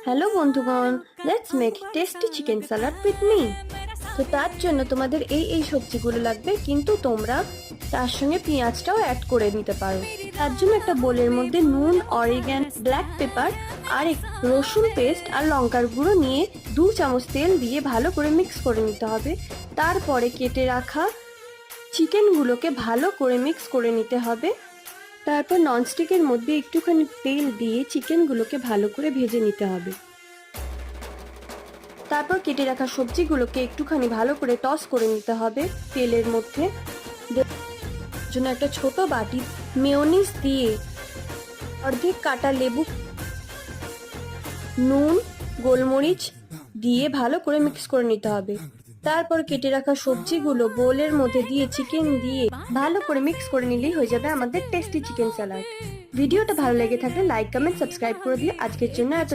Hello বন্ধুগণ, let's make tasty chicken salad with me. তো তার জন্য তোমাদের এই সবজিগুলো লাগবে, কিন্তু তোমরা তার সঙ্গে পেঁয়াজটাও অ্যাড করে নিতে পারো। তার জন্য একটা বোলের মধ্যে নুন, অরিগ্যানো, ব্ল্যাক পেপার আর রসুন পেস্ট আর লঙ্কার গুঁড়ো নিয়ে 2 চামচ তেল দিয়ে ভালো করে মিক্স করে নিতে হবে। তারপরে কেটে রাখা চিকেনগুলোকে ভালো করে মিক্স করে নিতে হবে। তারপর ননস্টিকের মধ্যে একটুখানি তেল দিয়ে চিকেনগুলোকে ভালো করে ভেজে নিতে হবে। তারপর কেটে রাখা সবজিগুলোকে একটুখানি ভালো করে টস করে নিতে হবে তেলের মধ্যে। জন্য একটা ছোট বাটি মেয়োনিজ দিয়ে অর্ধেক কাটা লেবু, নুন, গোলমরিচ দিয়ে ভালো করে মিক্স করে নিতে হবে। তারপর কেটে রাখা সবজিগুলো বোলের মধ্যে দিয়ে চিকেন দিয়ে ভালো করে মিক্স করে নিলেই হয়ে যাবে আমাদের টেস্টি চিকেন স্যালাড। ভিডিওটা ভালো লেগে থাকলে লাইক, কমেন্ট, সাবস্ক্রাইব করে দিয়ে আজকের জন্য এত